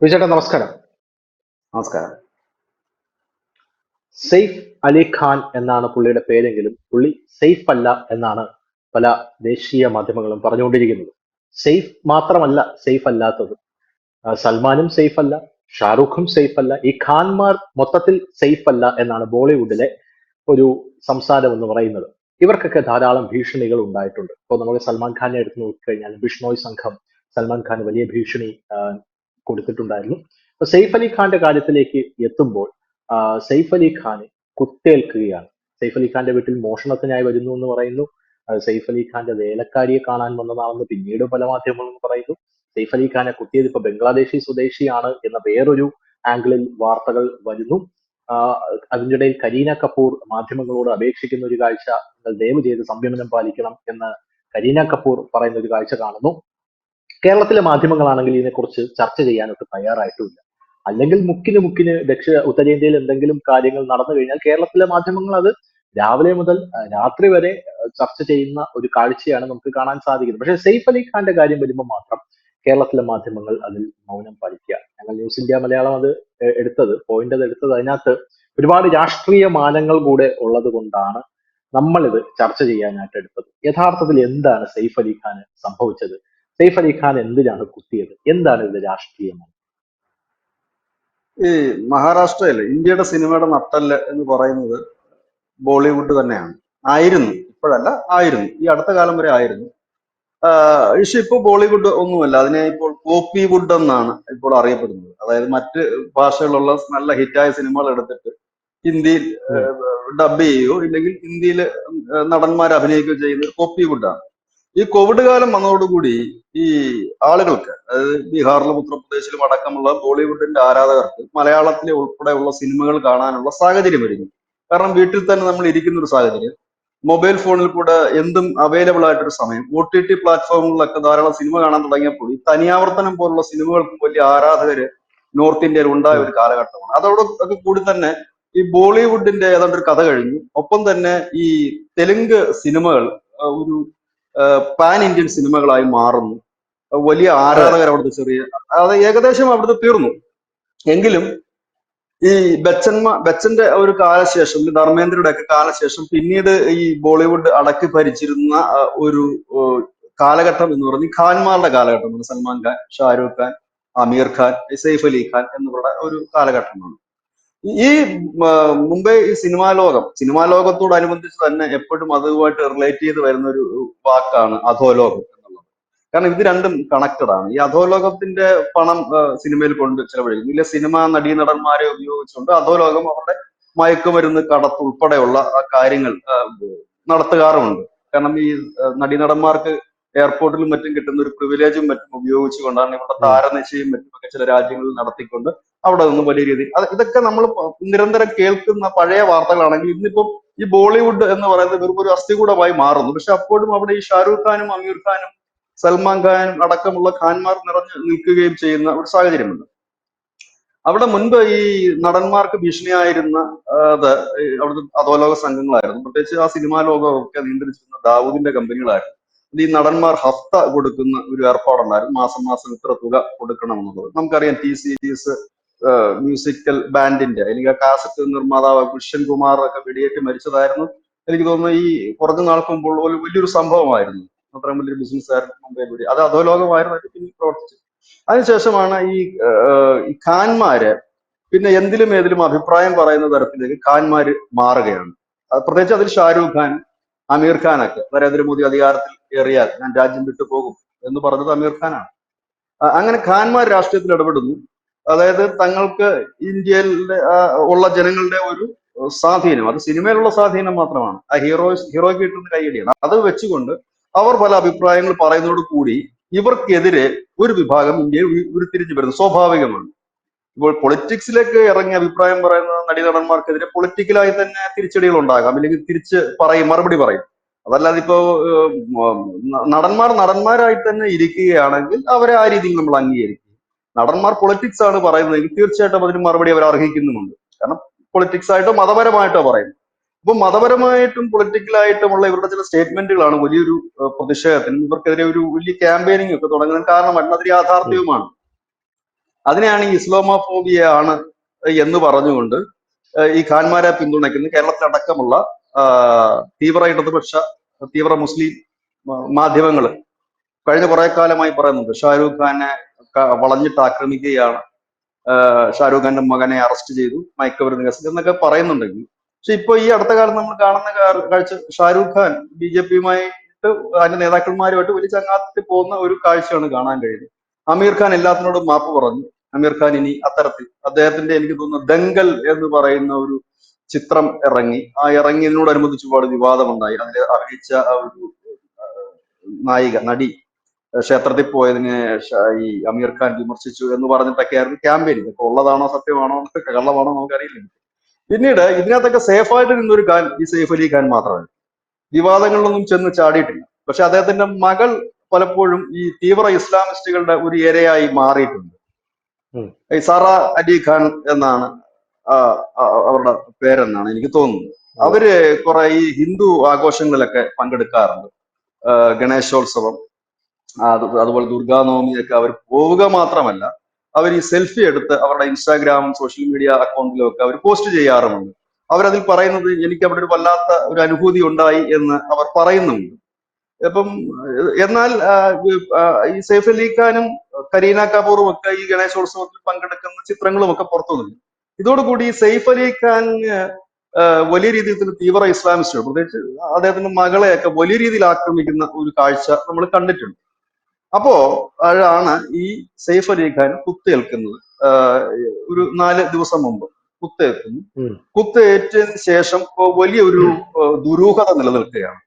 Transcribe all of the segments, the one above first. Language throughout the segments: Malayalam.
ചേട്ടാ നമസ്കാരം. നമസ്കാരം. സെയ്ഫ് അലി ഖാൻ എന്നാണ് പുള്ളിയുടെ പേരെങ്കിലും പുള്ളി സെയ്ഫ് അല്ല എന്നാണ് പല ദേശീയ മാധ്യമങ്ങളും പറഞ്ഞുകൊണ്ടിരിക്കുന്നത്. സെയ്ഫ് മാത്രമല്ല സെയ്ഫ് അല്ലാത്തത്. സൽമാനും സെയ്ഫ് അല്ല, ഷാറൂഖും സെയ്ഫ് അല്ല, ഈ ഖാൻമാർ മൊത്തത്തിൽ സെയ്ഫ് അല്ല എന്നാണ് ബോളിവുഡിലെ ഒരു സംസാരം എന്ന് പറയുന്നത്. ഇവർക്കൊക്കെ ധാരാളം ഭീഷണികൾ ഉണ്ടായിട്ടുണ്ട്. ഇപ്പോൾ നമുക്ക് സൽമാൻ ഖാനെ എടുത്ത് നോക്കിക്കഴിഞ്ഞാൽ ബിഷ്ണോയ് സംഘം സൽമാൻ ഖാൻ വലിയ ഭീഷണി കൊടുത്തിട്ടുണ്ടായിരുന്നു. അപ്പൊ സെയ്ഫ് അലി ഖാന്റെ കാര്യത്തിലേക്ക് എത്തുമ്പോൾ സെയ്ഫ് അലി ഖാന് കുത്തേൽക്കുകയാണ്. സെയ്ഫ് അലി ഖാന്റെ വീട്ടിൽ മോഷണത്തിനായി വരുന്നു എന്ന് പറയുന്നു. സെയ്ഫ് അലി ഖാന്റെ വേലക്കാരിയെ കാണാൻ വന്നതാണെന്ന് പിന്നീട് പല മാധ്യമങ്ങളും പറയുന്നു. സെയ്ഫ് അലി ഖാനെ കുത്തിയത് ഇപ്പൊ ബംഗ്ലാദേശി സ്വദേശിയാണ് എന്ന വേറൊരു ആംഗിളിൽ വാർത്തകൾ വരുന്നു. ആഹ് അതിനിടയിൽ കരീന കപൂർ മാധ്യമങ്ങളോട് അപേക്ഷിക്കുന്ന ഒരു കാഴ്ച, നിങ്ങൾ ദയവ് ചെയ്ത് സംയമനം പാലിക്കണം എന്ന് കരീന കപൂർ പറയുന്ന ഒരു കാഴ്ച കാണുന്നു. കേരളത്തിലെ മാധ്യമങ്ങളാണെങ്കിൽ ഇതിനെക്കുറിച്ച് ചർച്ച ചെയ്യാനൊട്ട് തയ്യാറായിട്ടുമില്ല. അല്ലെങ്കിൽ മുക്കിന് മുക്കിന് ഉത്തരേന്ത്യയിൽ എന്തെങ്കിലും കാര്യങ്ങൾ നടന്നു കഴിഞ്ഞാൽ കേരളത്തിലെ മാധ്യമങ്ങൾ അത് രാവിലെ മുതൽ രാത്രി വരെ ചർച്ച ചെയ്യുന്ന ഒരു കാഴ്ചയാണ് നമുക്ക് കാണാൻ സാധിക്കുന്നത്. പക്ഷേ സെയ്ഫ് അലി ഖാന്റെ കാര്യം വരുമ്പോൾ മാത്രം കേരളത്തിലെ മാധ്യമങ്ങൾ അതിൽ മൗനം പാലിക്കുക. ഞങ്ങൾ ന്യൂസ് ഇന്ത്യ മലയാളം അത് പോയിന്റ് എടുത്തത് അതിനകത്ത് ഒരുപാട് രാഷ്ട്രീയ മാനങ്ങൾ കൂടെ ഉള്ളത് കൊണ്ടാണ് നമ്മൾ ഇത് ചർച്ച ചെയ്യാനായിട്ട് എടുത്തത്. യഥാർത്ഥത്തിൽ എന്താണ് സെയ്ഫ് അലി ഖാന് സംഭവിച്ചത്? സെയ്ഫ് അലി ഖാൻ എന്തിനാണ് കുത്തിയത്? എന്താണ് ഇതിന്റെ രാഷ്ട്രീയം? ഈ മഹാരാഷ്ട്രയിൽ ഇന്ത്യയുടെ സിനിമയുടെ നട്ടെല്ല് എന്ന് പറയുന്നത് ബോളിവുഡ് തന്നെയാണ്. ആയിരുന്നു, ഇപ്പോഴല്ല, ആയിരുന്നു. ഈ അടുത്ത കാലം വരെ ആയിരുന്നു. പക്ഷെ ഇപ്പോൾ ബോളിവുഡ് ഒന്നുമല്ല, അതിനെ ഇപ്പോൾ കോപ്പി വുഡ് എന്നാണ് ഇപ്പോൾ അറിയപ്പെടുന്നത്. അതായത് മറ്റ് ഭാഷകളിലുള്ള നല്ല ഹിറ്റായ സിനിമകൾ എടുത്തിട്ട് ഹിന്ദിയിൽ ഉം. ഡബ് ചെയ്യുകയോ ഇല്ലെങ്കിൽ ഹിന്ദിയിൽ നടന്മാർ അഭിനയിക്കുകയോ ചെയ്യുന്ന കോപ്പി വുഡാണ്. ഈ കോവിഡ് കാലം വന്നതോടുകൂടി ഈ ആളുകൾക്ക്, അതായത് ബീഹാറിലും ഉത്തർപ്രദേശിലും അടക്കമുള്ള ബോളിവുഡിന്റെ ആരാധകർക്ക് മലയാളത്തിലെ ഉൾപ്പെടെയുള്ള സിനിമകൾ കാണാനുള്ള സാഹചര്യം ഒരുങ്ങി. കാരണം വീട്ടിൽ തന്നെ നമ്മൾ ഇരിക്കുന്ന ഒരു സാഹചര്യം, മൊബൈൽ ഫോണിൽ കൂടെ എന്തും അവൈലബിൾ ആയിട്ടൊരു സമയം, OTT പ്ലാറ്റ്ഫോമുകളിലൊക്കെ ധാരാളം സിനിമ കാണാൻ തുടങ്ങിയപ്പോൾ ഈ തനിയാവർത്തനം പോലുള്ള സിനിമകൾക്കും വലിയ ആരാധകര് നോർത്ത് ഇന്ത്യയിൽ ഉണ്ടായ ഉം. ഒരു കാലഘട്ടമാണ്. അതോടൊക്കെ കൂടി തന്നെ ഈ ബോളിവുഡിന്റെ ഏതാണ്ട് ഒരു കഥ കഴിഞ്ഞു. ഒപ്പം തന്നെ ഈ തെലുങ്ക് സിനിമകൾ ഒരു പാൻ ഇന്ത്യൻ സിനിമകളായി മാറുന്നു. വലിയ അതെ. ആരാധകർ അവിടുത്തെ ചെറിയ, അത് ഏകദേശം അവിടുത്തെ തീർന്നു. എങ്കിലും ഈ ബച്ചന്റെ ഒരു കാലശേഷം, ഈ ധർമ്മേന്ദ്രയുടെ ഒക്കെ കാലശേഷം പിന്നീട് ഈ ബോളിവുഡ് അടക്കി ഭരിച്ചിരുന്ന ഒരു കാലഘട്ടം എന്ന് പറഞ്ഞ് ഖാൻമാരുടെ കാലഘട്ടമാണ്. സൽമാൻ ഖാൻ, ഷാരൂഖ് ഖാൻ, അമീർ ഖാൻ, സെയ്ഫ് അലി ഖാൻ എന്നിവരുടെ ഒരു കാലഘട്ടമാണ്. ഈ മുമ്പേ ഈ സിനിമാ ലോകത്തോടനുബന്ധിച്ച് തന്നെ എപ്പോഴും അതുമായിട്ട് റിലേറ്റ് ചെയ്ത് വരുന്ന ഒരു വാക്കാണ് അധോലോകം എന്നുള്ളത്. കാരണം ഇത് രണ്ടും കണക്റ്റഡ് ആണ്. ഈ അധോലോകത്തിന്റെ പണം സിനിമയിൽ കൊണ്ട് ചെലവഴിക്കുന്നു. ഇല്ല, സിനിമാ നടീനടന്മാരെ ഉപയോഗിച്ചുകൊണ്ട് അധോലോകം അവരുടെ മയക്കുമരുന്ന് കടത്ത് ഉൾപ്പെടെയുള്ള കാര്യങ്ങൾ നടത്തുകാറുമുണ്ട്. കാരണം ഈ നടീനടന്മാർക്ക് എയർപോർട്ടിലും മറ്റും കിട്ടുന്ന ഒരു പ്രിവിലേജും മറ്റും ഉപയോഗിച്ചുകൊണ്ടാണ് ഇവരുടെ ഉം. താരനിശയും മറ്റുമൊക്കെ ചില രാജ്യങ്ങളിൽ നടത്തിക്കൊണ്ട് അവിടെ നിന്ന് വലിയ രീതിയിൽ ഇതൊക്കെ നമ്മൾ നിരന്തരം കേൾക്കുന്ന പഴയ വാർത്തകളാണെങ്കിൽ ഇന്നിപ്പം ഈ ബോളിവുഡ് എന്ന് പറയുന്നത് വെറും ഒരു അസ്ഥികൂടമായി മാറുന്നു. പക്ഷെ അപ്പോഴും അവിടെ ഈ ഷാരൂഖ് ഖാനും അമീർ ഖാനും സൽമാൻ ഖാനും അടക്കമുള്ള ഖാൻമാർ നിറഞ്ഞു നിൽക്കുകയും ചെയ്യുന്ന ഒരു സാഹചര്യമുണ്ട്. അവിടെ മുൻപ് ഈ നടന്മാർക്ക് ഭീഷണിയായിരുന്ന അത് അവിടുത്തെ അധോലോക സംഘങ്ങളായിരുന്നു. പ്രത്യേകിച്ച് ആ സിനിമാ ലോകമൊക്കെ നിയന്ത്രിച്ചിരുന്ന ദാവൂദിന്റെ കമ്പനികളായിരുന്നു. ഈ നടന്മാർ ഹഫ്ത കൊടുക്കുന്ന ഒരു ഏർപ്പാടുണ്ടായിരുന്നു. മാസം മാസം ഇത്ര തുക കൊടുക്കണമെന്നുള്ളത് നമുക്കറിയാം. TCS മ്യൂസിക്കൽ ബാൻഡിന്റെ, അല്ലെങ്കിൽ ആ കാസറ്റ് നിർമ്മാതാവ് കൃഷ്ണൻ കുമാർ ഒക്കെ വെടിയേറ്റ് മരിച്ചതായിരുന്നു. എനിക്ക് തോന്നുന്നു ഈ കുറഞ്ഞ നാൾക്ക് മുമ്പുള്ള ഒരു വലിയൊരു സംഭവമായിരുന്നു. അത്രയും വലിയൊരു ബിസിനസ്സുകാരൻ മുമ്പേ വെടി, അത് അധോലോകമായിരുന്നു. അത് പിന്നെ പ്രവർത്തിച്ചു. അതിനുശേഷമാണ് ഈ ഖാൻമാര് പിന്നെ എന്തിലും ഏതിലും അഭിപ്രായം പറയുന്ന തരത്തിലേക്ക് ഖാൻമാര് മാറുകയാണ്. പ്രത്യേകിച്ച് അതിൽ ഷാരൂഖ് ഖാൻ, അമീർ ഖാനൊക്കെ നരേന്ദ്രമോദി അധികാരത്തിൽ ഏറിയാൽ ഞാൻ രാജ്യം വിട്ടു പോകും എന്ന് പറഞ്ഞത് അമീർ ഖാനാണ്. അങ്ങനെ ഖാൻമാർ രാഷ്ട്രീയത്തിൽ ഇടപെടുന്നു. അതായത് തങ്ങൾക്ക് ഇന്ത്യയിൽ ഉള്ള ജനങ്ങളുടെ ഒരു സ്വാധീനം, അത് സിനിമയിലുള്ള സ്വാധീനം മാത്രമാണ്, ആ ഹീറോയ്ക്ക് കിട്ടുന്ന കൈയടിയാണ്. അത് വെച്ചുകൊണ്ട് അവർ പല അഭിപ്രായങ്ങൾ പറയുന്നതോട് കൂടി ഇവർക്കെതിരെ ഒരു വിഭാഗം ഇന്ത്യയിൽ ഉരുത്തിരിഞ്ഞു വരുന്നു. സ്വാഭാവികമാണ്. ഇപ്പോൾ പൊളിറ്റിക്സിലേക്ക് ഇറങ്ങി അഭിപ്രായം പറയുന്ന നടന്മാർക്കെതിരെ പൊളിറ്റിക്കലായി തന്നെ തിരിച്ചടികൾ ഉണ്ടാകാം, അല്ലെങ്കിൽ തിരിച്ച് പറയും, മറുപടി പറയും. അതല്ലാതെ ഇപ്പോ നടന്മാരായിട്ട് തന്നെ ഇരിക്കുകയാണെങ്കിൽ അവരെ ആ രീതിയിൽ നമ്മൾ അംഗീകരിക്കും. നടന്മാർ പൊളിറ്റിക്സ് ആണ് പറയുന്നതെങ്കിൽ തീർച്ചയായിട്ടും അതിന് മറുപടി അവർ അർഹിക്കുന്നുമുണ്ട്. കാരണം പൊളിറ്റിക്സ് ആയിട്ടോ മതപരമായിട്ടോ പറയും. അപ്പൊ മതപരമായിട്ടും പൊളിറ്റിക്കലായിട്ടുമുള്ള ഇവരുടെ ചില സ്റ്റേറ്റ്മെന്റുകളാണ് വലിയൊരു പ്രതിഷേധത്തിനും ഇവർക്കെതിരെ ഒരു വലിയ ക്യാമ്പയിനിങ് ഒക്കെ തുടങ്ങുന്നതിന് കാരണമായിട്ട്. അതൊരു ഉം. യാഥാർത്ഥ്യവുമാണ്. അതിനെയാണ് ഈ ഇസ്ലാമോഫോബിയ ആണ് എന്ന് പറഞ്ഞുകൊണ്ട് ഈ ഖാൻമാരെ പിന്തുണയ്ക്കുന്ന കേരളത്തിലടക്കമുള്ള തീവ്ര ഇടതുപക്ഷ തീവ്ര മുസ്ലിം മാധ്യമങ്ങൾ കഴിഞ്ഞ കുറെ കാലമായി പറയുന്നുണ്ട്. ഷാരൂഖ് ഖാനെ വളഞ്ഞിട്ട് ആക്രമിക്കുകയാണ്, ഷാരൂഖ് ഖാന്റെ മകനെ അറസ്റ്റ് ചെയ്തു, മയക്കുമരുന്ന് കേസിൽ എന്നൊക്കെ പറയുന്നുണ്ടെങ്കിൽ, പക്ഷെ ഇപ്പൊ ഈ അടുത്ത കാലം നമ്മൾ കാണുന്ന കാഴ്ച ഷാരൂഖ് ഖാൻ BJP-യുമായിട്ട് അതിന്റെ നേതാക്കന്മാരുമായിട്ട് വലിയ ചങ്ങാത്തത്തിൽ പോകുന്ന ഒരു കാഴ്ചയാണ് കാണാൻ കഴിയുന്നത്. അമീർ ഖാൻ എല്ലാത്തിനോടും മാപ്പ് പറഞ്ഞു. അമീർ ഖാൻ ഇനി അത്തരത്തിൽ അദ്ദേഹത്തിന്റെ, എനിക്ക് തോന്നുന്നു, ദംഗൽ എന്ന് പറയുന്ന ഒരു ചിത്രം ഇറങ്ങി. ആ ഇറങ്ങിയതിനോടനുബന്ധിച്ച് ഒരുപാട് വിവാദമുണ്ടായി. അതിൽ അഭിനയിച്ച ആ ഒരു നായിക നടി ക്ഷേത്രത്തിൽ പോയതിന് ഈ അമീർ ഖാൻ വിമർശിച്ചു എന്ന് പറഞ്ഞിട്ടൊക്കെയായിരുന്നു ക്യാമ്പയിൻ. ഇതൊക്കെ ഉള്ളതാണോ സത്യമാണോ കള്ളമാണോ നമുക്കറിയില്ല. പിന്നീട് ഇതിനകത്തൊക്കെ സേഫായിട്ട് നിന്നൊരു ഖാൻ ഈ സെയ്ഫ് അലി ഖാൻ മാത്രമാണ്. വിവാദങ്ങളിലൊന്നും ചെന്ന് ചാടിയിട്ടില്ല. പക്ഷെ അദ്ദേഹത്തിന്റെ മകൾ പലപ്പോഴും ഈ തീവ്ര ഇസ്ലാമിസ്റ്റുകളുടെ ഒരു ഇരയായി മാറിയിട്ടുണ്ട്. ഈ സാറ അലി ഖാൻ എന്നാണ് അവരുടെ പേരെന്നാണ് എനിക്ക് തോന്നുന്നത്. അവര് കുറെ ഈ ഹിന്ദു ആഘോഷങ്ങളിലൊക്കെ പങ്കെടുക്കാറുണ്ട്. ഗണേശോത്സവം, അതുപോലെ ദുർഗാനവമിയൊക്കെ അവർ പോവുക മാത്രമല്ല, അവർ ഈ സെൽഫി എടുത്ത് അവരുടെ ഇൻസ്റ്റാഗ്രാമും സോഷ്യൽ മീഡിയ അക്കൗണ്ടിലും ഒക്കെ അവർ പോസ്റ്റ് ചെയ്യാറുമുണ്ട്. അവരതിൽ പറയുന്നത് എനിക്ക് അവിടെ ഒരു വല്ലാത്ത ഒരു അനുഭൂതി ഉണ്ടായി എന്ന് അവർ പറയുന്നുണ്ട്. അപ്പം എന്നാൽ ഈ സെയ്ഫ് അലി ഖാനും കരീന കപൂറും ഒക്കെ ഈ ഗണേശോത്സവത്തിൽ പങ്കെടുക്കുന്ന ചിത്രങ്ങളും ഒക്കെ പുറത്തു വന്നു. ഇതോടുകൂടി സെയ്ഫ് അലി ഖാൻ വലിയ രീതിയിൽ തന്നെ തീവ്ര ഇസ്ലാമിസ്റ്റുകൾ, പ്രത്യേകിച്ച് അദ്ദേഹത്തിന്റെ മകളെയൊക്കെ വലിയ രീതിയിൽ ആക്രമിക്കുന്ന ഒരു കാഴ്ച നമ്മൾ കണ്ടിട്ടുണ്ട്. അപ്പോ ആണ് ഈ സെയ്ഫ് അലി ഖാൻ കുത്തേൽക്കുന്നത്. ഒരു 4 ദിവസം മുമ്പ് കുത്തേൽക്കുന്നു. കുത്തേറ്റതിന് ശേഷം വലിയൊരു ദുരൂഹത നിലനിൽക്കുകയാണ്.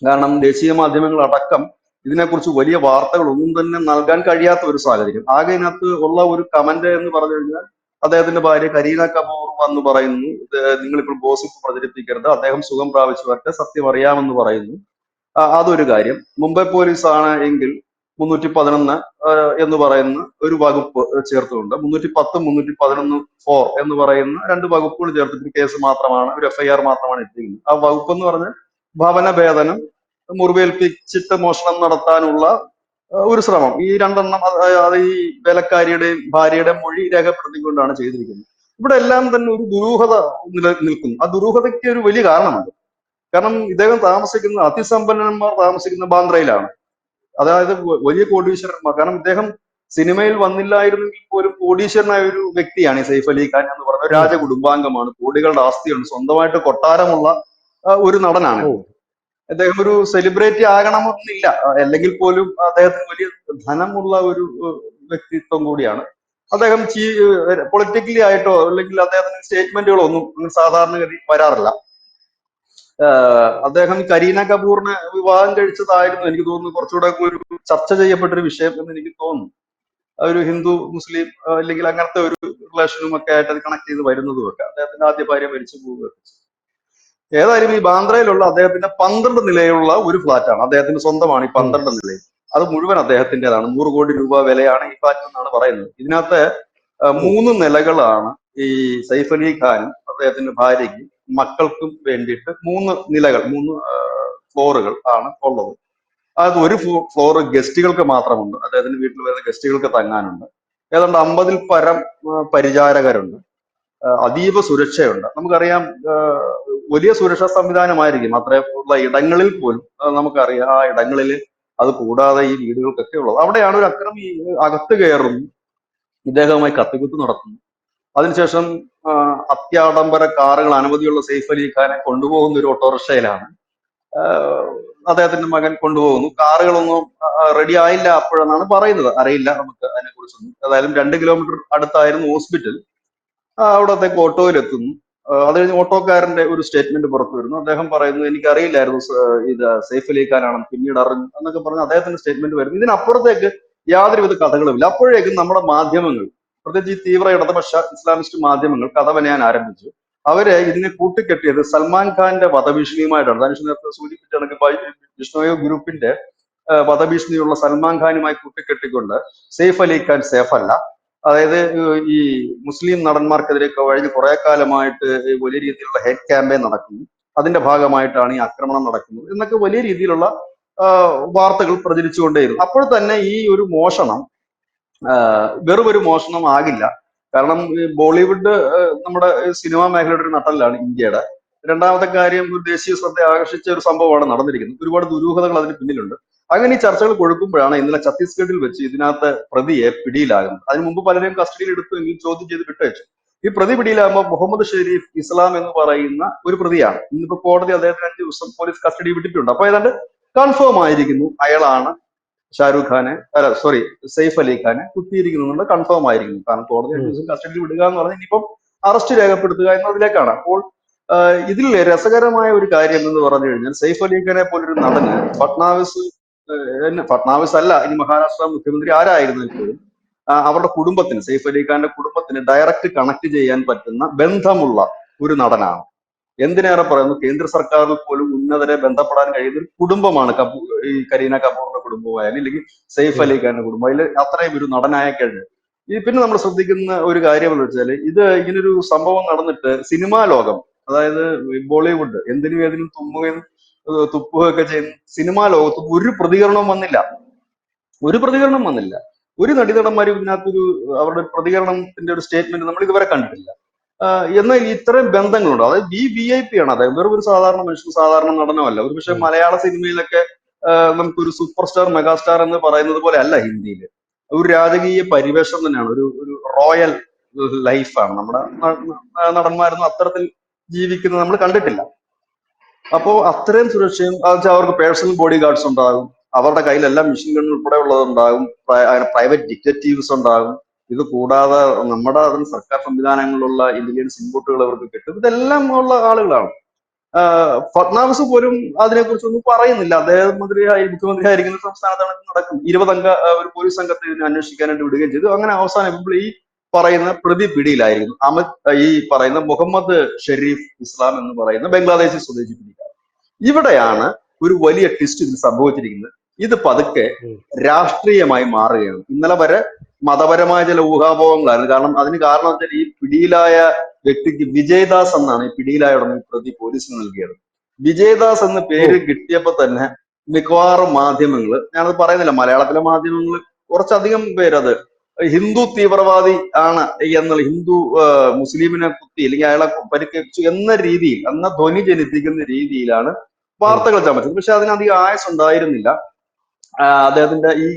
കാരണം ദേശീയ മാധ്യമങ്ങൾ അടക്കം ഇതിനെക്കുറിച്ച് വലിയ വാർത്തകൾ ഒന്നും തന്നെ നൽകാൻ കഴിയാത്ത ഒരു സാഹചര്യം. ആകെ ഇതിനകത്ത് ഉള്ള ഒരു കമന്റ് എന്ന് പറഞ്ഞു കഴിഞ്ഞാൽ, അദ്ദേഹത്തിന്റെ ഭാര്യ കരീന കപൂർ വന്ന് പറയുന്നു, നിങ്ങളിപ്പോൾ ഗോസിപ്പ് പ്രചരിപ്പിക്കരുത്, അദ്ദേഹം സുഖം പ്രാപിച്ചു വരട്ടെ, സത്യം അറിയാമെന്ന് പറയുന്നു. അതൊരു കാര്യം. മുംബൈ പോലീസ് ആണ് എങ്കിൽ 311 എന്ന് പറയുന്ന ഒരു വകുപ്പ് ചേർത്തുകൊണ്ട് 310, 311 4 എന്ന് പറയുന്ന 2 വകുപ്പുകൾ ചേർത്തിട്ട് കേസ് മാത്രമാണ്, ഒരു FIR മാത്രമാണ് എത്തിക്കുന്നത്. ആ വകുപ്പ് എന്ന് പറഞ്ഞാൽ ഭവനഭേദനം, മുറിവേൽപ്പിച്ചിട്ട് മോഷണം നടത്താനുള്ള ഒരു ശ്രമം. ഈ 2 എണ്ണം അത് ഈ വേലക്കാരിയുടെയും ഭാര്യയുടെയും മൊഴി രേഖപ്പെടുത്തിക്കൊണ്ടാണ് ചെയ്തിരിക്കുന്നത്. ഇവിടെ എല്ലാം തന്നെ ഒരു ദുരൂഹത നിൽക്കുന്നു. ആ ദുരൂഹതയ്ക്ക് ഒരു വലിയ കാരണമുണ്ട്. കാരണം ഇദ്ദേഹം താമസിക്കുന്ന, അതിസമ്പന്നന്മാർ താമസിക്കുന്ന ബാന്ദ്രയിലാണ്. അതായത് വലിയ കോടീശ്വരന്മാർ. കാരണം ഇദ്ദേഹം സിനിമയിൽ വന്നില്ലായിരുന്നെങ്കിൽ പോലും കോടീശ്വരനായ ഒരു വ്യക്തിയാണ് ഈ സെയ്ഫ് അലി ഖാൻ എന്ന് പറയുന്നത്. രാജകുടുംബാംഗമാണ്, കോടികളുടെ ആസ്തിയുണ്ട്, സ്വന്തമായിട്ട് കൊട്ടാരമുള്ള ഒരു നടനാണ്. അദ്ദേഹം ഒരു സെലിബ്രിറ്റി ആകണമെന്നില്ല, അല്ലെങ്കിൽ പോലും അദ്ദേഹത്തിന് വലിയ ധനമുള്ള ഒരു വ്യക്തിത്വം കൂടിയാണ്. അദ്ദേഹം പൊളിറ്റിക്കലി ആയിട്ടോ അല്ലെങ്കിൽ അദ്ദേഹത്തിന് സ്റ്റേറ്റ്മെന്റുകളോ ഒന്നും സാധാരണഗതി വരാറില്ല. അദ്ദേഹം കരീന കപൂറിനെ വിവാഹം കഴിച്ചതായിരുന്നു എനിക്ക് തോന്നുന്നു കുറച്ചുകൂടെ ഒരു ചർച്ച ചെയ്യപ്പെട്ടൊരു വിഷയം എന്ന് എനിക്ക് തോന്നുന്നു. ഒരു ഹിന്ദു മുസ്ലിം അല്ലെങ്കിൽ അങ്ങനത്തെ ഒരു റിലേഷനും ഒക്കെ ആയിട്ട് അത് കണക്ട് ചെയ്ത് വരുന്നതും ഒക്കെ. അദ്ദേഹത്തിന്റെ ആദ്യ ഭാര്യ മരിച്ചു പോവുകയൊക്കെ. ഏതായാലും ഈ ബാന്ദ്രയിലുള്ള അദ്ദേഹത്തിന്റെ 12 നിലയുള്ള ഒരു ഫ്ലാറ്റാണ്, അദ്ദേഹത്തിന്റെ സ്വന്തമാണ് ഈ 12 നിലയിൽ. അത് മുഴുവൻ അദ്ദേഹത്തിൻ്റെതാണ്. 100 കോടി രൂപ വിലയാണ് ഈ ഫ്ലാറ്റ് എന്നാണ് പറയുന്നത്. ഇതിനകത്ത് 3 നിലകളാണ് ഈ സെയ്ഫ് അലി ഖാനും അദ്ദേഹത്തിന്റെ ഭാര്യയ്ക്കും മക്കൾക്കും വേണ്ടിയിട്ട് 3 നിലകൾ, 3 ഫ്ലോറുകൾ ആണ് ഉള്ളത്. അത് ഒരു ഫ്ലോർ ഗസ്റ്റുകൾക്ക് മാത്രമുണ്ട്. അദ്ദേഹത്തിന്റെ വീട്ടിൽ വരുന്ന ഗസ്റ്റുകൾക്ക് തങ്ങാനുണ്ട്. ഏതാണ്ട് 50-ൽ പരം പരിചാരകരുണ്ട്. അതീവ സുരക്ഷയുണ്ട്. നമുക്കറിയാം, വലിയ സുരക്ഷാ സംവിധാനമായിരിക്കും അത്രയുള്ള ഇടങ്ങളിൽ പോലും. നമുക്കറിയാം, ആ ഇടങ്ങളിൽ അത് കൂടാതെ ഈ വീടുകൾക്കൊക്കെ ഉള്ളത്. അവിടെയാണ് ഒരു അക്രമി അകത്ത് കയറുന്നു, ഇദ്ദേഹവുമായി കത്തിക്കുത്ത് നടത്തുന്നു. അതിനുശേഷം അത്യാഡംബര കാറുകൾ അനവധിയുള്ള സെയ്ഫ് അലി ഖാനെ കൊണ്ടുപോകുന്ന ഒരു ഓട്ടോറിക്ഷയിലാണ് അദ്ദേഹത്തിന്റെ മകൻ കൊണ്ടുപോകുന്നു. കാറുകളൊന്നും റെഡി ആയില്ല അപ്പോഴെന്നാണ് പറയുന്നത്, അറിയില്ല നമുക്ക് അതിനെ കുറിച്ചൊന്നും. ഏതായാലും 2 കിലോമീറ്റർ അടുത്തായിരുന്നു ഹോസ്പിറ്റൽ. അവിടത്തേക്ക് ഓട്ടോയിലെത്തുന്നു. അത് കഴിഞ്ഞ് ഓട്ടോക്കാരന്റെ ഒരു സ്റ്റേറ്റ്മെന്റ് പുറത്തു വരുന്നു. അദ്ദേഹം പറയുന്നു, എനിക്കറിയില്ലായിരുന്നു ഇത് സെയ്ഫ് അലി ഖാനാണെന്ന്, പിന്നീട് അറിഞ്ഞു എന്നൊക്കെ പറഞ്ഞ് അദ്ദേഹത്തിന്റെ സ്റ്റേറ്റ്മെന്റ് വരുന്നു. ഇതിനപ്പുറത്തേക്ക് യാതൊരുവിധ കഥകളുമില്ല. അപ്പോഴേക്കും നമ്മുടെ മാധ്യമങ്ങൾ, പ്രത്യേകിച്ച് ഈ തീവ്ര ഇടതുപക്ഷ ഇസ്ലാമിസ്റ്റ് മാധ്യമങ്ങൾ കഥ പനയാൻ ആരംഭിച്ചു. അവര് ഇതിനെ കൂട്ടിക്കെട്ടിയത് സൽമാൻ ഖാന്റെ വധഭീഷണിയുമായിട്ടാണ്. ധനുഷ് നേരത്തെ സൂചിപ്പിച്ച കണക്ക് വിഷ്ണോയോ ഗ്രൂപ്പിന്റെ വധഭീഷണിയുള്ള സൽമാൻ ഖാനുമായി കൂട്ടിക്കെട്ടിക്കൊണ്ട് സെയ്ഫ് അലി ഖാൻ സേഫ് അല്ല, അതായത് ഈ മുസ്ലിം നടന്മാർക്കെതിരെ കഴിഞ്ഞ കുറെ കാലമായിട്ട് വലിയ രീതിയിലുള്ള ഹെയ്റ്റ് ക്യാമ്പയിൻ നടക്കുന്നു, അതിന്റെ ഭാഗമായിട്ടാണ് ഈ ആക്രമണം നടക്കുന്നത് എന്നൊക്കെ വലിയ രീതിയിലുള്ള വാർത്തകൾ പ്രചരിച്ചുകൊണ്ടേയിരുന്നു. അപ്പോൾ തന്നെ ഈ ഒരു മോഷണം വെറും ഒരു മോഷണം ആകില്ല. കാരണം ഈ ബോളിവുഡ് നമ്മുടെ സിനിമാ മേഖലയുടെ ഒരു നട്ടലാണ് ഇന്ത്യയുടെ. രണ്ടാമത്തെ കാര്യം, ഒരു ദേശീയ ശ്രദ്ധ ആകർഷിച്ച ഒരു സംഭവമാണ് നടന്നിരിക്കുന്നത്. ഒരുപാട് ദുരൂഹതകൾ അതിന് പിന്നിലുണ്ട്. അങ്ങനെ ഈ ചർച്ചകൾ കൊഴുക്കുമ്പോഴാണ് ഇന്നലെ ഛത്തീസ്ഗഡിൽ വെച്ച് ഇതിനകത്ത് പ്രതിയെ പിടിയിലാകുന്നത്. അതിനു മുമ്പ് പലരെയും കസ്റ്റഡിയിൽ എടുത്തു, എങ്കിൽ ചോദ്യം ചെയ്ത് വിട്ടയച്ചു. ഈ പ്രതി പിടിയിലാകുമ്പോൾ മുഹമ്മദ് ഷെരീഫ് ഇസ്ലാം എന്ന് പറയുന്ന ഒരു പ്രതിയാണ്. ഇന്നിപ്പോ കോടതി അദ്ദേഹത്തിന് 5 ദിവസം പോലീസ് കസ്റ്റഡി വിട്ടിട്ടുണ്ട്. അപ്പൊ ഏതാണ്ട് കൺഫേം ആയിരിക്കുന്നു അയാളാണ് ഷാരൂഖ് ഖാനെ, അല്ല സോറി, സെയ്ഫ് അലി ഖാനെ കുത്തിയിരിക്കുന്നു എന്നുള്ളത് കൺഫേം ആയിരിക്കുന്നു. കാരണം കോടതി 5 ദിവസം കസ്റ്റഡിയിൽ വിടുക എന്ന് പറഞ്ഞാൽ ഇനിയിപ്പം അറസ്റ്റ് രേഖപ്പെടുത്തുക എന്നതിലേക്കാണ്. അപ്പോൾ ഇതിൽ രസകരമായ ഒരു കാര്യം എന്ന് പറഞ്ഞു കഴിഞ്ഞാൽ, സെയ്ഫ് അലി ഖാനെ പോലൊരു നടന് ഫട്നാവിസ് അല്ല, ഇനി മഹാരാഷ്ട്ര മുഖ്യമന്ത്രി ആരായിരുന്നെങ്കിൽ പോലും അവരുടെ കുടുംബത്തിന്, സെയ്ഫ് അലി ഖാന്റെ കുടുംബത്തിന് ഡയറക്റ്റ് കണക്ട് ചെയ്യാൻ പറ്റുന്ന ബന്ധമുള്ള ഒരു നടനാണ്. എന്തിനേറെ പറയുന്നു, കേന്ദ്ര സർക്കാരിൽ പോലും ഉന്നതരെ ബന്ധപ്പെടാൻ കഴിയുന്ന ഒരു കുടുംബമാണ് ഈ കരീന കപൂറിന്റെ കുടുംബമായാലും, ഇല്ലെങ്കിൽ സെയ്ഫ് അലി ഖാന്റെ കുടുംബം, അതിൽ അത്രയും ഒരു നടനായ കഴിഞ്ഞു. പിന്നെ നമ്മൾ ശ്രദ്ധിക്കുന്ന ഒരു കാര്യം എന്ന് വെച്ചാൽ, ഇത് ഇങ്ങനൊരു സംഭവം നടന്നിട്ട് സിനിമാ ലോകം, അതായത് ബോളിവുഡ്, എന്തിനും ഏതിനും തുമ്മുകയും തുപ്പുകയൊക്കെ ചെയ്യുന്ന സിനിമാ ലോകത്ത് ഒരു പ്രതികരണവും വന്നില്ല. ഒരു നടീനടന്മാരും ഇതിനകത്തൊരു അവരുടെ പ്രതികരണത്തിന്റെ ഒരു സ്റ്റേറ്റ്മെന്റ് നമ്മൾ ഇതുവരെ കണ്ടിട്ടില്ല. എന്നാൽ ഇത്രയും ബന്ധങ്ങളുണ്ട്. അതായത് VIP ആണ് അദ്ദേഹം, വെറും ഒരു സാധാരണ മനുഷ്യൻ, സാധാരണ നടനമല്ല. ഒരു പക്ഷെ മലയാള സിനിമയിലൊക്കെ നമുക്കൊരു സൂപ്പർ സ്റ്റാർ, മെഗാസ്റ്റാർ എന്ന് പറയുന്നത് പോലെ അല്ല ഹിന്ദിയിൽ. ഒരു രാജകീയ പരിവേഷം തന്നെയാണ്, ഒരു റോയൽ ലൈഫാണ്. നമ്മുടെ നടന്മാരൊന്നും അത്തരത്തിൽ ജീവിക്കുന്നത് നമ്മൾ കണ്ടിട്ടില്ല. അപ്പോ അത്രയും സുരക്ഷയും, അവർക്ക് പേഴ്സണൽ ബോഡി ഗാർഡ്സ് ഉണ്ടാകും, അവരുടെ കയ്യിലെല്ലാം മെഷീൻ ഗൺ ഉൾപ്പെടെ ഉള്ളതുണ്ടാകും, പ്രൈവറ്റ് ഡിറ്റക്റ്റീവ്സ് ഉണ്ടാകും. ഇത് കൂടാതെ നമ്മുടെ സർക്കാർ സംവിധാനങ്ങളിലുള്ള ഇന്റലിജൻസ് ഇൻപുട്ടുകൾ അവർക്ക് കിട്ടും. ഇതെല്ലാം ഉള്ള ആളുകളാണ്. ഫട്നാവിസ് പോലും അതിനെക്കുറിച്ചൊന്നും പറയുന്നില്ല. അദ്ദേഹം മുഖ്യമന്ത്രി ആയിരിക്കുന്ന സംസ്ഥാനത്താണ് ഇത് നടക്കുന്നത്. 20 അംഗ ഒരു പോലീസ് സംഘത്തെ ഇതിനെ അന്വേഷിക്കാനായിട്ട് വിടുകയും ചെയ്തു. അങ്ങനെ അവസാനം ഇപ്പോൾ ഈ പറയുന്ന പ്രതി പിടിയിലായിരുന്നു. ഈ പറയുന്ന മുഹമ്മദ് ഷെരീഫ് ഇസ്ലാം എന്ന് പറയുന്ന ബംഗ്ലാദേശി സ്വദേശി പിടിയിലാണ്. ഇവിടെയാണ് ഒരു വലിയ ട്വിസ്റ്റ് ഇതിൽ സംഭവിച്ചിരിക്കുന്നത്. ഇത് പതുക്കെ രാഷ്ട്രീയമായി മാറുകയാണ്. ഇന്നലെ വരെ മതപരമായ ചില ഊഹാപോഹങ്ങളായിരുന്നു. അതിന് കാരണം വെച്ചാൽ, ഈ പിടിയിലായ വ്യക്തിക്ക് വിജയദാസ് എന്നാണ് ഈ പിടിയിലായ ഉടനെ പ്രതി പോലീസിന് നൽകിയത്. വിജയദാസ് എന്ന പേര് കിട്ടിയപ്പോ തന്നെ മിക്കവാറും മാധ്യമങ്ങൾ, ഞാനത് പറയുന്നില്ല, മലയാളത്തിലെ മാധ്യമങ്ങൾ കുറച്ചധികം പേരത് ഹിന്ദു തീവ്രവാദി ആണ് എന്നുള്ള, ഹിന്ദു മുസ്ലിമിനെ കുത്തി അല്ലെങ്കിൽ അയാളെ പരിക്കേൽപ്പിച്ചു എന്ന രീതിയിൽ, എന്ന ധ്വനി ജനിപ്പിക്കുന്ന രീതിയിലാണ് വാർത്തകൾ ചമച്ചത്. പക്ഷെ അതിനധികം ആയസ് ഉണ്ടായിരുന്നില്ല. അദ്ദേഹത്തിന്റെ ഈ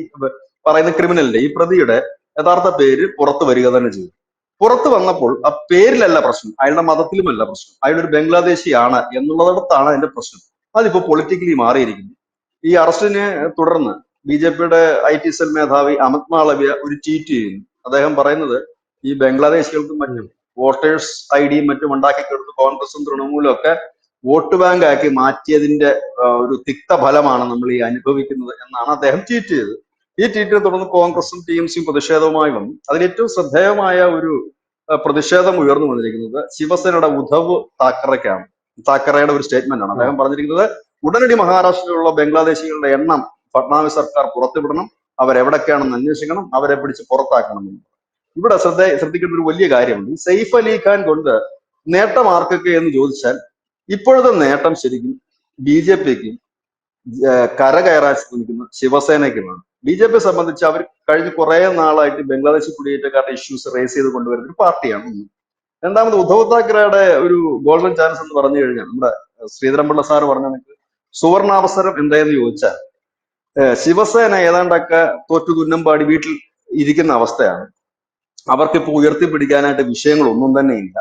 പറയുന്ന ക്രിമിനലിന്റെ, ഈ പ്രതിയുടെ യഥാർത്ഥ പേര് പുറത്തു വരിക തന്നെ ചെയ്തു. പുറത്തു വന്നപ്പോൾ ആ പേരിലല്ല പ്രശ്നം, അയാളുടെ മതത്തിലുമല്ല പ്രശ്നം, അയാളൊരു ബംഗ്ലാദേശിയാണ് എന്നുള്ളിടത്താണ് അതിന്റെ പ്രശ്നം. അതിപ്പോ പൊളിറ്റിക്കലി മാറിയിരിക്കുന്നു. ഈ അറസ്റ്റിനെ തുടർന്ന് BJPയുടെ IT സെൽ മേധാവി അമിത് മാളവ്യ ഒരു ട്വീറ്റ് ചെയ്യുന്നു. അദ്ദേഹം പറയുന്നത്, ഈ ബംഗ്ലാദേശികൾക്കും മറ്റും വോട്ടേഴ്സ് ID മറ്റും ഉണ്ടാക്കി കൊടുത്ത് കോൺഗ്രസും തൃണമൂലും ഒക്കെ വോട്ട് ബാങ്ക് ആക്കി മാറ്റിയതിന്റെ ഒരു തിക്ത ഫലമാണ് നമ്മൾ ഈ അനുഭവിക്കുന്നത് എന്നാണ് അദ്ദേഹം ട്വീറ്റ് ചെയ്തത്. ഈ ട്വീറ്റിനെ തുടർന്ന് കോൺഗ്രസും TMCയും പ്രതിഷേധവുമായി വന്നു. അതിലേറ്റവും ശ്രദ്ധേയമായ ഒരു പ്രതിഷേധം ഉയർന്നു വന്നിരിക്കുന്നത് ശിവസേനയുടെ ഉദ്ധവ് താക്കറെയുടെ ഒരു സ്റ്റേറ്റ്മെന്റ് ആണ്. അദ്ദേഹം പറഞ്ഞിരിക്കുന്നത്, ഉടനടി മഹാരാഷ്ട്രയിലുള്ള ബംഗ്ലാദേശികളുടെ എണ്ണം ഫട്നാവിസ് സർക്കാർ പുറത്തുവിടണം, അവരെവിടൊക്കെയാണെന്ന് അന്വേഷിക്കണം, അവരെ പിടിച്ച് പുറത്താക്കണം. ഇവിടെ ശ്രദ്ധിക്കേണ്ട ഒരു വലിയ കാര്യമുണ്ട്. ഈ സെയ്ഫ് അലി ഖാൻ കൊണ്ട് നേട്ടം ആർക്കൊക്കെ എന്ന് ചോദിച്ചാൽ, ഇപ്പോഴത്തെ നേട്ടം ശരിക്കും BJPക്കും കരകയറാൻ ശ്രമിക്കുന്ന ശിവസേനയ്ക്കുമാണ്. BJP സംബന്ധിച്ച് അവർ കഴിഞ്ഞ കുറെ നാളായിട്ട് ബംഗ്ലാദേശ് കുടിയേറ്റക്കാരുടെ ഇഷ്യൂസ് റേസ് ചെയ്ത് കൊണ്ടുവരുന്ന ഒരു പാർട്ടിയാണ്. രണ്ടാമത്, ഉദ്ധവ് താക്കറയുടെ ഒരു ഗോൾഡൻ ചാൻസ് എന്ന് പറഞ്ഞു കഴിഞ്ഞാൽ, നമ്മുടെ ശ്രീധരൻപിള്ള സാറ് പറഞ്ഞ സുവർണാവസരം എന്തായെന്ന് ചോദിച്ചാൽ, ശിവസേന ഏതാണ്ടൊക്കെ തോറ്റു തുന്നമ്പാടി വീട്ടിൽ ഇരിക്കുന്ന അവസ്ഥയാണ്. അവർക്കിപ്പോ ഉയർത്തിപ്പിടിക്കാനായിട്ട് വിഷയങ്ങളൊന്നും തന്നെ ഇല്ല.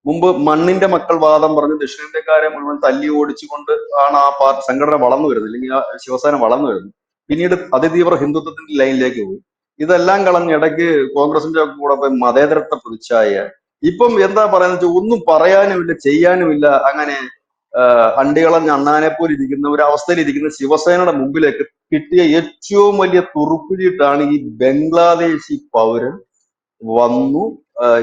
മുമ്പ് മണ്ണിന്റെ മക്കൾ വാദം പറഞ്ഞ് ദക്ഷിണേന്ത്യക്കാരെ മുഴുവൻ തല്ലി ഓടിച്ചുകൊണ്ട് ആണ് ആ സംഘടന വളർന്നു വരുന്നത്, അല്ലെങ്കിൽ ആ ശിവസേന വളർന്നു വരുന്നത്. പിന്നീട് അതിതീവ്ര ഹിന്ദുത്വത്തിന്റെ ലൈനിലേക്ക് പോയി. ഇതെല്ലാം കളഞ്ഞ് ഇടയ്ക്ക് കോൺഗ്രസിന്റെ കൂടെ പോയി മതേതരത്വ പ്രതിച്ഛായ. ഇപ്പം എന്താ പറയുന്നത് വെച്ചാൽ, ഒന്നും പറയാനുമില്ല, ചെയ്യാനുമില്ല. അങ്ങനെ അണ്ടികളഞ്ഞ അണ്ണാനെ പോലെ ഇരിക്കുന്ന ഒരു അവസ്ഥയിൽ ഇരിക്കുന്ന ശിവസേനയുടെ മുമ്പിലേക്ക് കിട്ടിയ ഏറ്റവും വലിയ തുറുപ്പുചീട്ടാണ് ഈ ബംഗ്ലാദേശി പൗരൻ വന്നു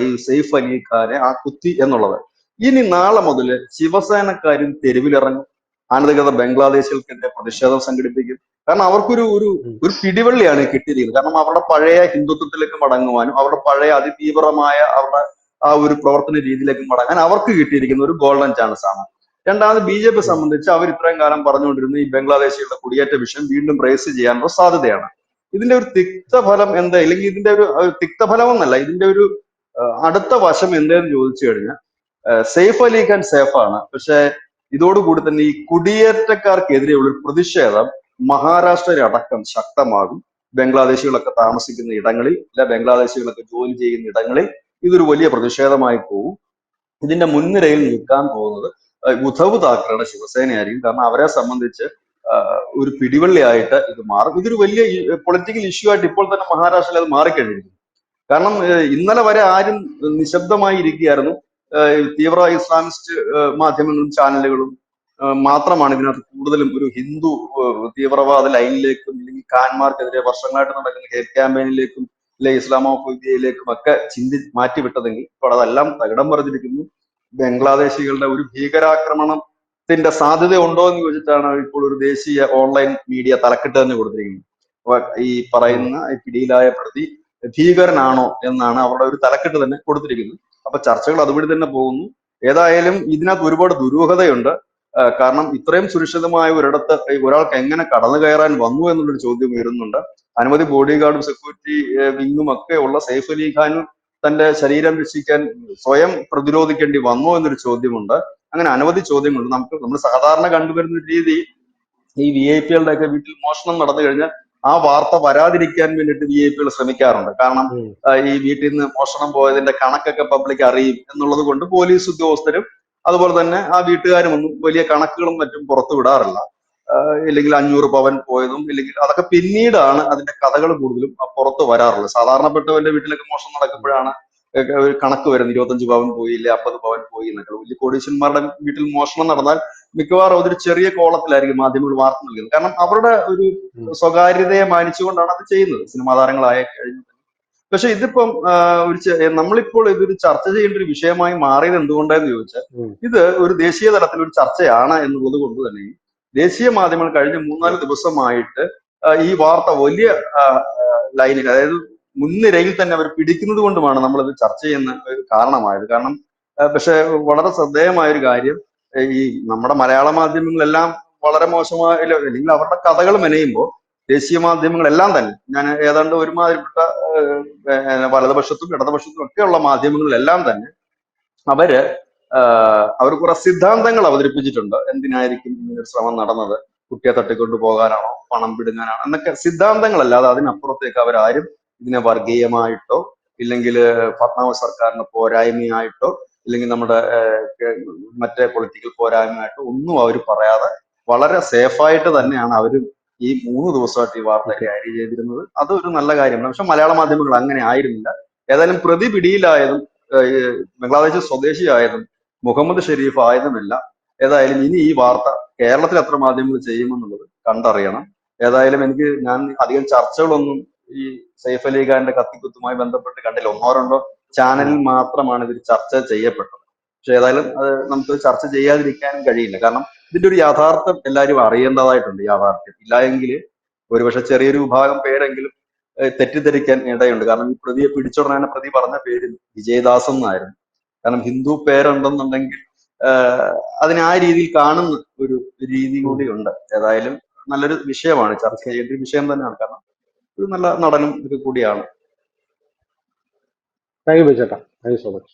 ഈ സെയ്ഫ് അലി ഖാനെ ആ കുത്തി എന്നുള്ളത്. ഇനി നാളെ മുതൽ ശിവസേനക്കാരും തെരുവിലിറങ്ങും, അനധികൃത ബംഗ്ലാദേശികൾക്കെതിരെ പ്രതിഷേധം സംഘടിപ്പിക്കും. കാരണം അവർക്കൊരു ഒരു പിടിവള്ളിയാണ് കിട്ടിയിരിക്കുന്നത്. കാരണം അവരുടെ പഴയ ഹിന്ദുത്വത്തിലേക്ക് മടങ്ങുവാനും അവരുടെ പഴയ അതിതീവ്രമായ അവരുടെ ആ ഒരു പ്രവർത്തന രീതിയിലേക്ക് മടങ്ങാൻ അവർക്ക് കിട്ടിയിരിക്കുന്ന ഒരു ഗോൾഡൻ ചാൻസ് ആണ്. രണ്ടാമത്, BJP സംബന്ധിച്ച് അവർ ഇത്രയും കാലം പറഞ്ഞുകൊണ്ടിരുന്ന ഈ ബംഗ്ലാദേശികളുടെ കുടിയേറ്റ വിഷയം വീണ്ടും റേസ് ചെയ്യാനുള്ള സാധ്യതയാണ്. ഇതിന്റെ ഒരു തിക്തഫലം എന്താ, അല്ലെങ്കിൽ ഇതിന്റെ ഒരു തിക്തഫലം എന്നല്ല, ഇതിന്റെ ഒരു അടുത്ത വശം എന്താന്ന് ചോദിച്ചു കഴിഞ്ഞാൽ സെയ്ഫ് അലി ഖാൻ സേഫാണ്, പക്ഷെ ഇതോടുകൂടി തന്നെ ഈ കുടിയേറ്റക്കാർക്കെതിരെയുള്ള ഒരു പ്രതിഷേധം മഹാരാഷ്ട്രയിലടക്കം ശക്തമാകും. ബംഗ്ലാദേശികളൊക്കെ താമസിക്കുന്ന ഇടങ്ങളിൽ, അല്ല ബംഗ്ലാദേശികളൊക്കെ ജോലി ചെയ്യുന്ന ഇടങ്ങളിൽ ഇതൊരു വലിയ പ്രതിഷേധമായി പോകും. ഇതിന്റെ മുൻനിരയിൽ നിൽക്കാൻ പോകുന്നത് ഉദ്ധവ് താക്കറെയുടെ ശിവസേനയായിരിക്കും. കാരണം അവരെ സംബന്ധിച്ച് ഒരു പിടിവള്ളിയായിട്ട് ഇത് മാറും. ഇതൊരു വലിയ പൊളിറ്റിക്കൽ ഇഷ്യൂ ആയിട്ട് ഇപ്പോൾ തന്നെ മഹാരാഷ്ട്രയിൽ അത് മാറിക്കഴിഞ്ഞിരിക്കുന്നു. കാരണം ഇന്നലെ വരെ ആരും നിശബ്ദമായി ഇരിക്കുകയായിരുന്നു. തീവ്ര ഇസ്ലാമിസ്റ്റ് മാധ്യമങ്ങളും ചാനലുകളും മാത്രമാണ് ഇതിനകത്ത് കൂടുതലും ഒരു ഹിന്ദു തീവ്രവാദ ലൈനിലേക്കും, അല്ലെങ്കിൽ ഖാൻമാർക്കെതിരെ വർഷങ്ങളായിട്ട് നടക്കുന്ന ഹേറ്റ് ക്യാമ്പയിനിലേക്കും, അല്ലെ ഇസ്ലാമോഫോബിയയിലേക്കും ഒക്കെ മാറ്റിവിട്ടതെങ്കിൽ ഇപ്പോൾ അതെല്ലാം തകിടം മറിഞ്ഞിരിക്കുന്നു. ബംഗ്ലാദേശികളുടെ ഒരു ഭീകരാക്രമണത്തിന്റെ സാധ്യത ഉണ്ടോ എന്ന് ചോദിച്ചിട്ടാണ് ഇപ്പോൾ ഒരു ദേശീയ ഓൺലൈൻ മീഡിയ തലക്കെട്ട് തന്നെ കൊടുത്തിരിക്കുന്നത്. അപ്പൊ ഈ പറയുന്ന പിടിയിലായ പ്രതി ഭീകരനാണോ എന്നാണ് അവരുടെ ഒരു തലക്കെട്ട് തന്നെ കൊടുത്തിരിക്കുന്നത്. അപ്പൊ ചർച്ചകൾ അതുവഴി തന്നെ പോകുന്നു. ഏതായാലും ഇതിനകത്ത് ഒരുപാട് ദുരൂഹതയുണ്ട്. കാരണം ഇത്രയും സുരക്ഷിതമായ ഒരിടത്ത് ഒരാൾക്ക് എങ്ങനെ കടന്നു കയറാൻ വന്നു എന്നുള്ളൊരു ചോദ്യം ഉയരുന്നുണ്ട്. അനവധി ബോഡി ഗാർഡും സെക്യൂരിറ്റി വിങ്ങും ഒക്കെ ഉള്ള സെയ്ഫ് അലി ഖാനും തന്റെ ശരീരം രക്ഷിക്കാൻ സ്വയം പ്രതിരോധിക്കേണ്ടി വന്നോ എന്നൊരു ചോദ്യമുണ്ട്. അങ്ങനെ അനവധി ചോദ്യങ്ങളുണ്ട്. നമ്മൾ സാധാരണ കണ്ടുവരുന്ന രീതി, ഈ വി ഐ പികളുടെ ഒക്കെ വീട്ടിൽ മോഷണം നടന്നു കഴിഞ്ഞാൽ ആ വാർത്ത വരാതിരിക്കാൻ വേണ്ടിയിട്ട് വി ഐ പികൾ ശ്രമിക്കാറുണ്ട്. കാരണം ഈ വീട്ടിൽ നിന്ന് മോഷണം പോയതിന്റെ കണക്കൊക്കെ പബ്ലിക് അറിയും എന്നുള്ളത് കൊണ്ട് പോലീസ് ഉദ്യോഗസ്ഥരും അതുപോലെ തന്നെ ആ വീട്ടുകാരും വലിയ കണക്കുകളും മറ്റും പുറത്തു വിടാറില്ല. ഇല്ലെങ്കിൽ 500 പവൻ പോയതും, ഇല്ലെങ്കിൽ അതൊക്കെ പിന്നീടാണ് അതിന്റെ കഥകൾ കൂടുതലും പുറത്ത് വരാറുള്ളത്. സാധാരണപ്പെട്ടവന്റെ വീട്ടിലൊക്കെ മോഷണം നടക്കുമ്പോഴാണ് ഒരു കണക്ക് വരുന്നത്, 25 പവൻ പോയി, ഇല്ലെ 50 പവൻ പോയി എന്നൊക്കെ. വലിയ കോടീശ്വരന്മാരുടെ വീട്ടിൽ മോഷണം നടന്നാൽ മിക്കവാറും അതൊരു ചെറിയ കോളത്തിലായിരിക്കും മാധ്യമങ്ങൾ വാർത്ത നൽകുന്നത്. കാരണം അവരുടെ ഒരു സ്വകാര്യതയെ മാനിച്ചുകൊണ്ടാണ് അത് ചെയ്യുന്നത്, സിനിമാ താരങ്ങളായ കഴിഞ്ഞത്. പക്ഷെ ഇതിപ്പം നമ്മളിപ്പോൾ ഇതൊരു ചർച്ച ചെയ്യേണ്ട ഒരു വിഷയമായി മാറിയത് എന്തുകൊണ്ടാന്ന് ചോദിച്ചാൽ, ഇത് ഒരു ദേശീയ തലത്തിൽ ഒരു ചർച്ചയാണ് എന്നുള്ളത് കൊണ്ട് തന്നെ ദേശീയ മാധ്യമങ്ങൾ കഴിഞ്ഞ 3-4 ദിവസമായിട്ട് ഈ വാർത്ത വലിയ ലൈനിൽ, അതായത് മുൻനിരയിൽ തന്നെ അവർ പിടിക്കുന്നത് കൊണ്ടുമാണ് നമ്മളിത് ചർച്ച ചെയ്യുന്ന കാരണമായത്. കാരണം പക്ഷെ വളരെ ശ്രദ്ധേയമായ ഒരു കാര്യം, ഈ നമ്മുടെ മലയാള മാധ്യമങ്ങളെല്ലാം വളരെ മോശമായ, അല്ലെങ്കിൽ അവരുടെ കഥകൾ മെനയുമ്പോൾ ദേശീയ മാധ്യമങ്ങളെല്ലാം തന്നെ, ഞാൻ ഏതാണ്ട് ഒരുമാതിരിപ്പെട്ട വലതുപക്ഷത്തും ഇടതുപക്ഷത്തും ഒക്കെയുള്ള മാധ്യമങ്ങളിലെല്ലാം തന്നെ അവർ കുറെ സിദ്ധാന്തങ്ങൾ അവതരിപ്പിച്ചിട്ടുണ്ട്. എന്തിനായിരിക്കും ഇങ്ങനൊരു ശ്രമം നടന്നത്, കുട്ടിയെ തട്ടിക്കൊണ്ടു പോകാനാണോ, പണം പിടുങ്ങാനാണോ എന്നൊക്കെ സിദ്ധാന്തങ്ങളല്ലാതെ അതിനപ്പുറത്തേക്ക് അവരാരും ഇതിനെ വർഗീയമായിട്ടോ, ഇല്ലെങ്കിൽ ഫട്നാവിസ് സർക്കാരിന്റെ പോരായ്മയായിട്ടോ, ഇല്ലെങ്കിൽ നമ്മുടെ മറ്റേ പൊളിറ്റിക്കൽ പോരായ്മയായിട്ടോ ഒന്നും അവർ പറയാതെ വളരെ സേഫായിട്ട് തന്നെയാണ് അവർ ഈ 3 ദിവസമായിട്ട് ഈ വാർത്ത ക്യാരി ചെയ്തിരുന്നത്. അതൊരു നല്ല കാര്യമാണ്. പക്ഷെ മലയാള മാധ്യമങ്ങൾ അങ്ങനെ ആയിരുന്നില്ല. ഏതായാലും പ്രതി പിടിയിലായതും ബംഗ്ലാദേശ് സ്വദേശിയായതും മുഹമ്മദ് ഷെരീഫ് ആയതുമല്ല. ഏതായാലും ഇനി ഈ വാർത്ത കേരളത്തിൽ എത്ര മാധ്യമങ്ങൾ ചെയ്യുമെന്നുള്ളത് കണ്ടറിയണം. ഏതായാലും ഞാൻ അധികം ചർച്ചകളൊന്നും ഈ സെയ്ഫ് അലി ഖാന്റെ കത്തിക്കുത്തുമായി ബന്ധപ്പെട്ട് കണ്ടില്ല. 1-2 ചാനലിൽ മാത്രമാണ് ഇതിൽ ചർച്ച ചെയ്യപ്പെട്ടത്. പക്ഷെ ഏതായാലും അത് നമുക്ക് ചർച്ച ചെയ്യാതിരിക്കാനും കഴിയില്ല. കാരണം ഇതിന്റെ ഒരു യാഥാർത്ഥ്യം എല്ലാവരും അറിയേണ്ടതായിട്ടുണ്ട്. യാഥാർത്ഥ്യം ഇല്ല എങ്കിൽ ഒരുപക്ഷെ ചെറിയൊരു വിഭാഗം പേരെങ്കിലും തെറ്റിദ്ധരിക്കാൻ ഇടയുണ്ട്. കാരണം ഈ പ്രതിയെ പിടിച്ചുടനെ പ്രതി പറഞ്ഞ പേര് വിജയദാസ് എന്നായിരുന്നു. കാരണം ഹിന്ദു പേരുണ്ടെന്നുണ്ടെങ്കിൽ അതിനെ ആ രീതിയിൽ കാണുന്ന ഒരു രീതി കൂടിയുണ്ട്. ഏതായാലും നല്ലൊരു വിഷയമാണ്, ചർച്ച ചെയ്യേണ്ട ഒരു വിഷയം തന്നെയാണ്. കാരണം ഒരു നല്ല നടനും ഇത് കൂടിയാണ്. താങ്ക് യു ബിജേട്ടാ, താങ്ക് യു സോ മച്ച്.